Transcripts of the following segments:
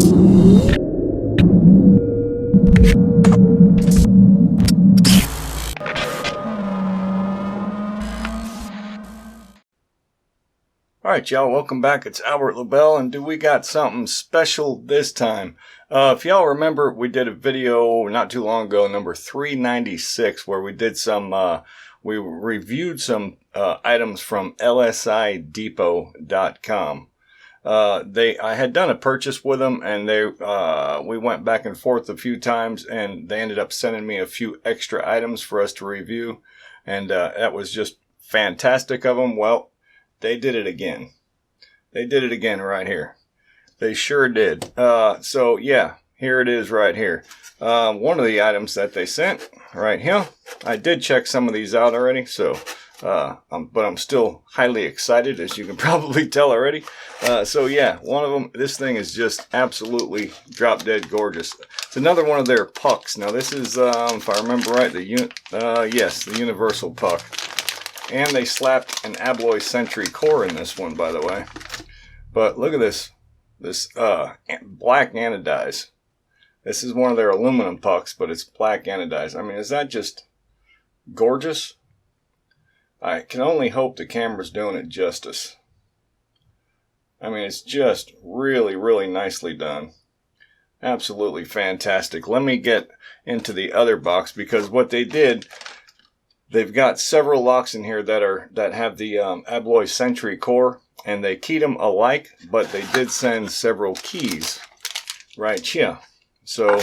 Alright y'all, welcome back. It's Albert LaBelle, and we got something special this time. If y'all remember, we did a video not too long ago, number 396, where we did some, we reviewed some items from lsidepot.com. I had done a purchase with them, and we went back and forth a few times, and they ended up sending me a few extra items for us to review, and that was just fantastic of them. Well, they did it again. They did it again right here. They sure did. So yeah, here it is right here. One of the items that they sent right here. I did check some of these out already, so but I'm still highly excited, as you can probably tell already. So yeah, one of them, this thing is just absolutely drop dead gorgeous. It's another one of their pucks. Now this is, if I remember right, the universal puck. And they slapped an Bloy Sentry core in this one, by the way. But look at this black anodize. This is one of their aluminum pucks, but it's black anodize. I mean, is that just gorgeous? I can only hope the camera's doing it justice. I mean, it's just really, really nicely done. Absolutely fantastic. Let me get into the other box, because what they did, they've got several locks in here that have the Bloy Sentry core, and they keyed them alike, but they did send several keys right here. So,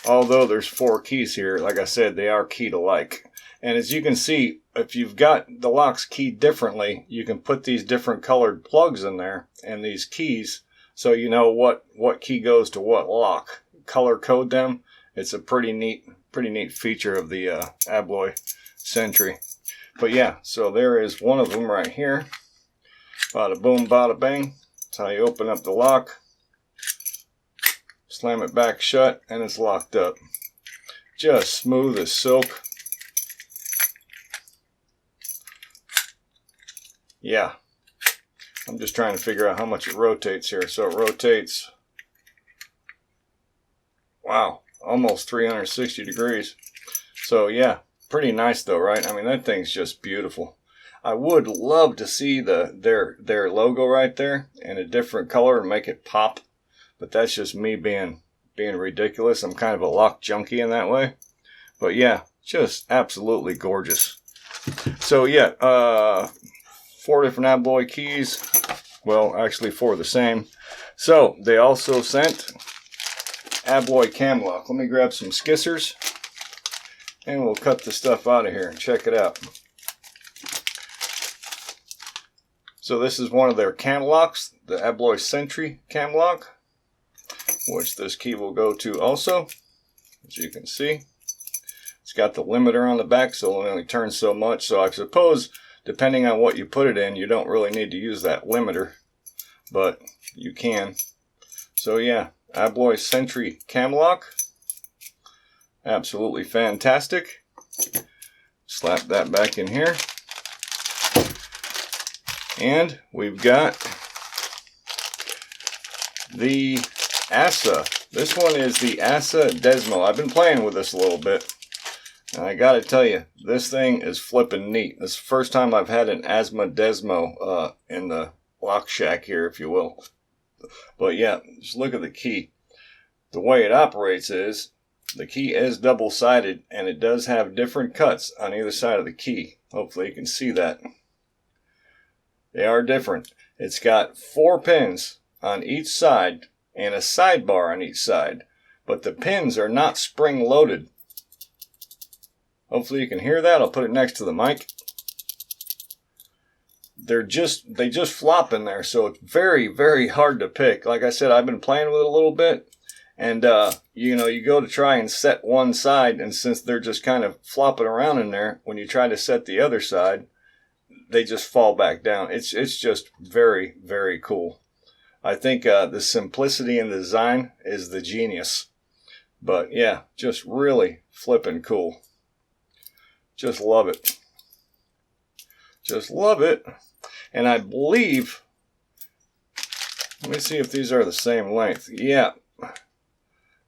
although there's 4 keys here, like I said, they are keyed alike. And as you can see, if you've got the locks keyed differently, you can put these different colored plugs in there and these keys, so you know what key goes to what lock. Color code them. It's a pretty neat feature of the Bloy Sentry. But yeah, so there is one of them right here. Bada boom, bada bang. That's how you open up the lock. Slam it back shut, and it's locked up. Just smooth as silk. Yeah. I'm just trying to figure out how much it rotates here. So it rotates, wow, almost 360 degrees. So yeah, pretty nice though, right? I mean, that thing's just beautiful. I would love to see their logo right there in a different color and make it pop, but that's just me being ridiculous. I'm kind of a lock junkie in that way. But yeah, just absolutely gorgeous. So yeah, 4 different Bloy keys. Well, actually 4 the same. So they also sent Bloy cam lock. Let me grab some skissers, and we'll cut the stuff out of here and check it out. So this is one of their cam locks, the Bloy Sentry cam lock, which this key will go to also, as you can see. It's got the limiter on the back, so it only turns so much. So I suppose, depending on what you put it in, you don't really need to use that limiter, but you can. So yeah, Bloy Sentry cam lock. Absolutely fantastic. Slap that back in here. And we've got the ASA. This one is the ASA Desmo. I've been playing with this a little bit, and I gotta tell you, this thing is flipping neat. This is the first time I've had an ASA Desmo in the lock shack here, if you will. But yeah, just look at the key. The way it operates is, the key is double-sided, and it does have different cuts on either side of the key. Hopefully you can see that. They are different. It's got 4 pins on each side and a sidebar on each side, but the pins are not spring-loaded. Hopefully you can hear that. I'll put it next to the mic. They just flop in there, so it's very, very hard to pick. Like I said, I've been playing with it a little bit, and you know, you go to try and set one side, and since they're just kind of flopping around in there, when you try to set the other side, they just fall back down. It's just very, very cool. I think the simplicity in the design is the genius. But yeah, just really flipping cool. Just love it. Just love it. And I believe Let me see if these are the same length. Yeah,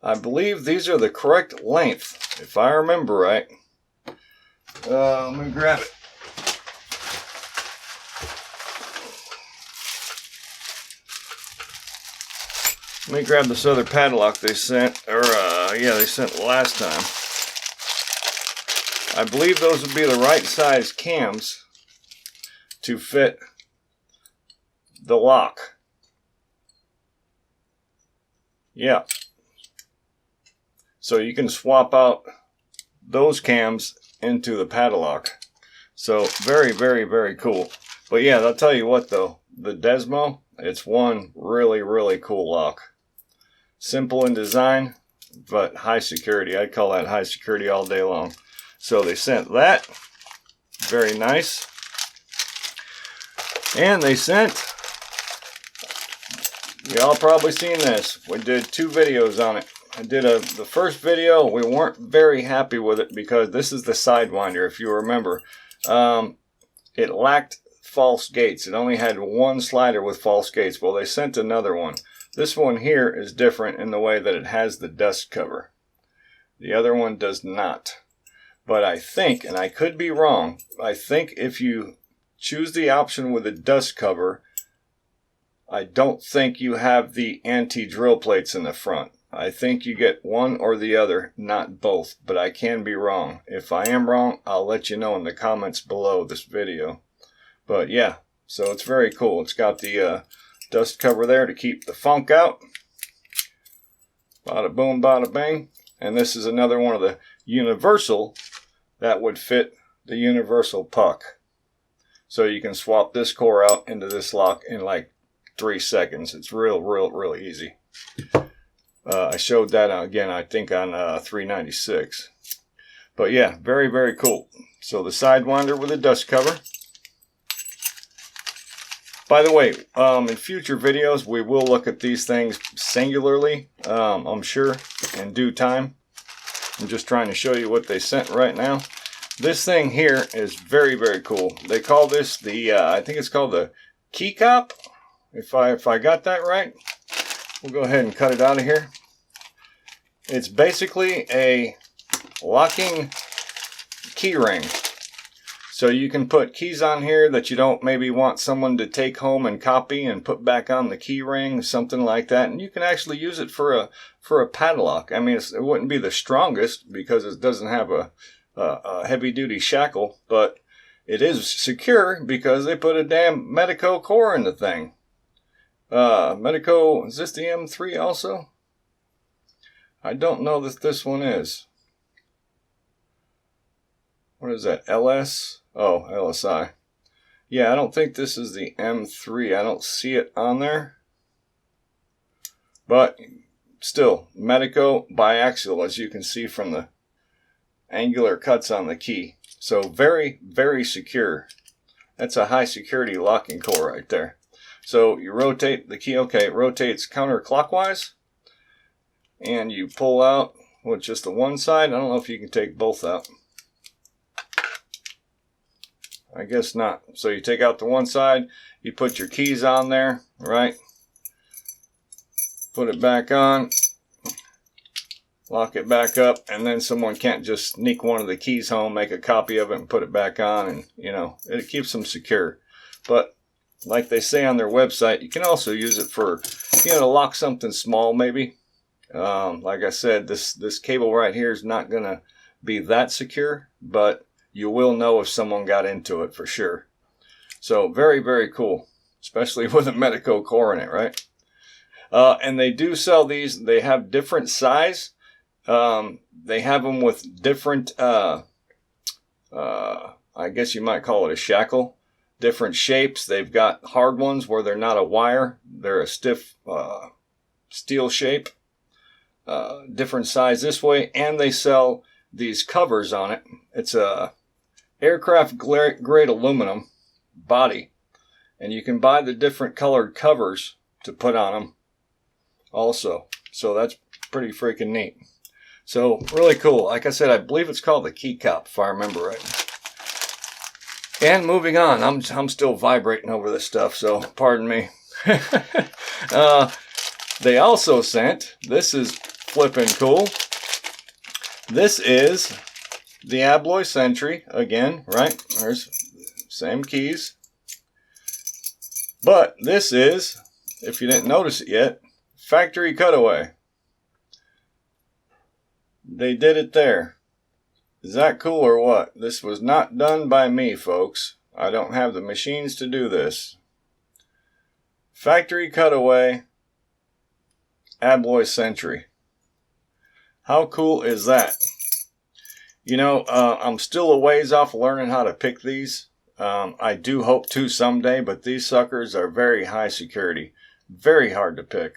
I believe these are the correct length, if I remember right. Let me grab it. Let me grab this other padlock they sent, they sent last time. I believe those would be the right size cams to fit the lock. Yeah. So you can swap out those cams into the padlock. So very, very, very cool. But yeah, I'll tell you what though, the Desmo, it's one really, really cool lock. Simple in design, but high security. I'd call that high security all day long. So they sent that. Very nice. And they sent, y'all probably seen this. We did 2 videos on it. I did the first video. We weren't very happy with it because this is the Sidewinder, if you remember. It lacked false gates. It only had one slider with false gates. Well, they sent another one. This one here is different in the way that it has the dust cover. The other one does not. But I think, and I could be wrong, I think if you choose the option with the dust cover, I don't think you have the anti-drill plates in the front. I think you get one or the other, not both, but I can be wrong. If I am wrong, I'll let you know in the comments below this video. But yeah, so it's very cool. It's got the dust cover there to keep the funk out. Bada boom, bada bang. And this is another one of the universal that would fit the universal puck. So you can swap this core out into this lock in like 3 seconds. It's real easy. I showed that again, I think on 396. But yeah, very, very cool. So the Sidewinder with a dust cover. By the way, in future videos, we will look at these things singularly, I'm sure, in due time. I'm just trying to show you what they sent right now. This thing here is very, very cool. They call this the, I think it's called the Keycop, if I got that right. We'll go ahead and cut it out of here. It's basically a locking key ring. So you can put keys on here that you don't maybe want someone to take home and copy and put back on the key ring, something like that. And you can actually use it for a padlock. I mean, it wouldn't be the strongest because it doesn't have a heavy-duty shackle, but it is secure because they put a damn Medico core in the thing. Medico, is this the M3 also? I don't know that this one is. What is that, LS? Oh, LSI. Yeah, I don't think this is the M3. I don't see it on there. But still, Medico biaxial, as you can see from the angular cuts on the key. So very, very secure. That's a high security locking core right there. So you rotate the key. Okay, it rotates counterclockwise. And you pull out with just the one side. I don't know if you can take both out. I guess not. So you take out the one side, you put your keys on there, right? Put it back on, lock it back up, and then someone can't just sneak one of the keys home, make a copy of it, and put it back on, and you know, it keeps them secure. But like they say on their website, you can also use it for, you know, to lock something small maybe. Like I said, this cable right here is not going to be that secure, but you will know if someone got into it for sure. So very, very cool, especially with a Medico core in it, right? And they do sell these. They have different size. They have them with different, I guess you might call it a shackle. Different shapes. They've got hard ones where they're not a wire. They're a stiff steel shape. Different size this way. And they sell these covers on it. It's a aircraft grade aluminum body, and you can buy the different colored covers to put on them also. So that's pretty freaking neat. So really cool. Like I said, I believe it's called the Keycop, if I remember right. And moving on, I'm still vibrating over this stuff, so pardon me. They also sent, this is flipping cool. This is the Bloy Sentry again, right? There's same keys. But this is, if you didn't notice it yet, factory cutaway. They did it there. Is that cool or what? This was not done by me, folks. I don't have the machines to do this. Factory cutaway Bloy Sentry. How cool is that? You know, I'm still a ways off learning how to pick these. I do hope to someday, but these suckers are very high security. Very hard to pick.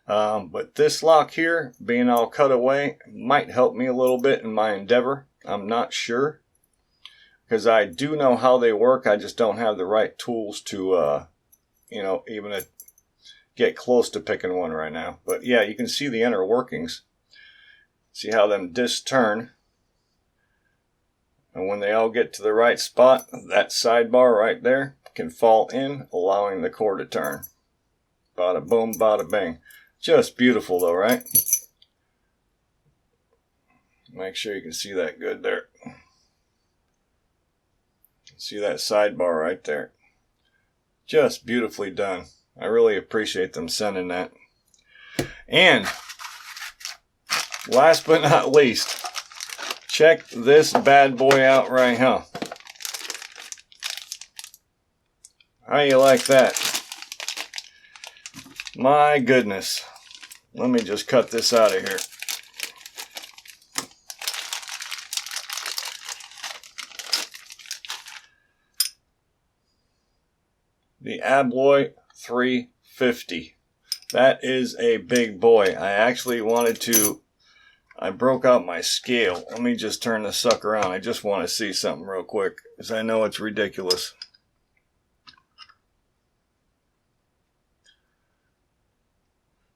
But this lock here, being all cut away, might help me a little bit in my endeavor. I'm not sure. Because I do know how they work. I just don't have the right tools to, you know, even get close to picking one right now. But yeah, you can see the inner workings. See how them discs turn. And when they all get to the right spot, that sidebar right there can fall in, allowing the core to turn. Bada boom, bada bang. Just beautiful though, right? Make sure you can see that good there. See that sidebar right there. Just beautifully done. I really appreciate them sending that. And last but not least, check this bad boy out right here. How you like that? My goodness. Let me just cut this out of here. The Bloy 350. That is a big boy. I actually wanted to, I broke out my scale. Let me just turn this sucker around. I just want to see something real quick, because I know it's ridiculous.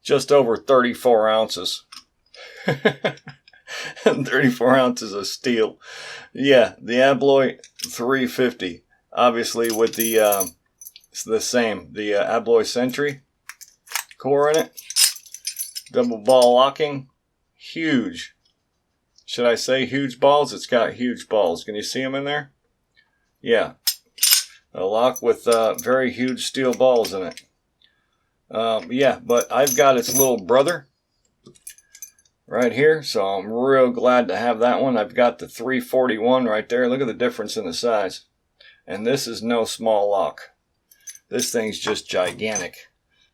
Just over 34 ounces. 34 ounces of steel. Yeah, the Bloy 350. Obviously with the, it's the same. The Bloy Sentry core in it. Double ball locking. Huge. Should I say huge balls? It's got huge balls. Can you see them in there? Yeah. A lock with very huge steel balls in it. Yeah, but I've got its little brother right here, so I'm real glad to have that one. I've got the 341 right there. Look at the difference in the size. And this is no small lock. This thing's just gigantic.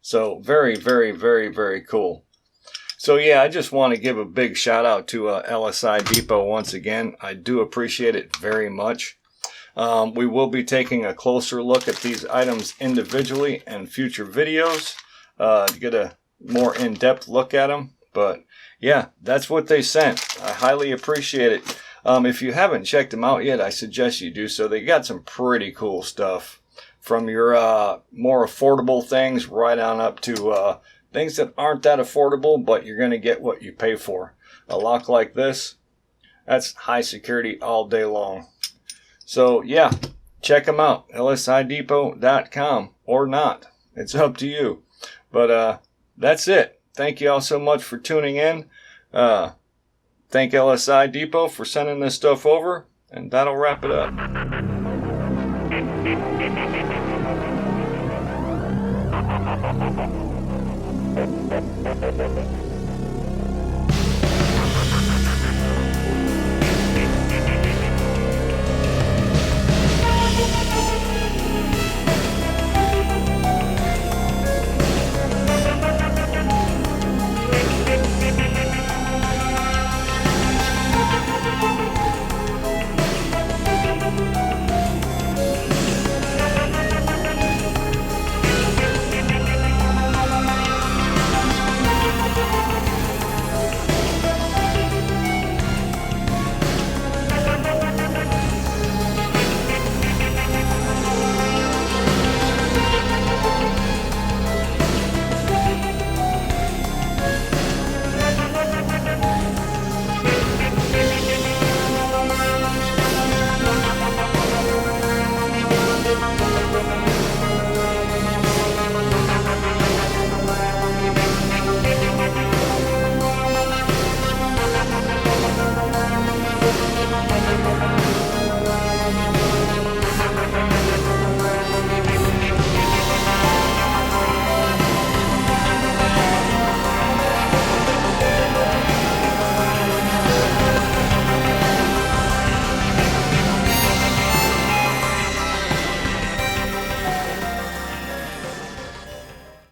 So very, very, very, very cool. So yeah, I just want to give a big shout out to LSI Depot once again. I do appreciate it very much. We will be taking a closer look at these items individually in future videos to get a more in-depth look at them. But yeah, that's what they sent. I highly appreciate it. If you haven't checked them out yet, I suggest you do so. They got some pretty cool stuff. From your more affordable things right on up to things that aren't that affordable, but you're going to get what you pay for. A lock like this, that's high security all day long. So yeah, check them out. lsidepot.com or not. It's up to you. But that's it. Thank you all so much for tuning in. Thank LSI Depot for sending this stuff over, and that'll wrap it up.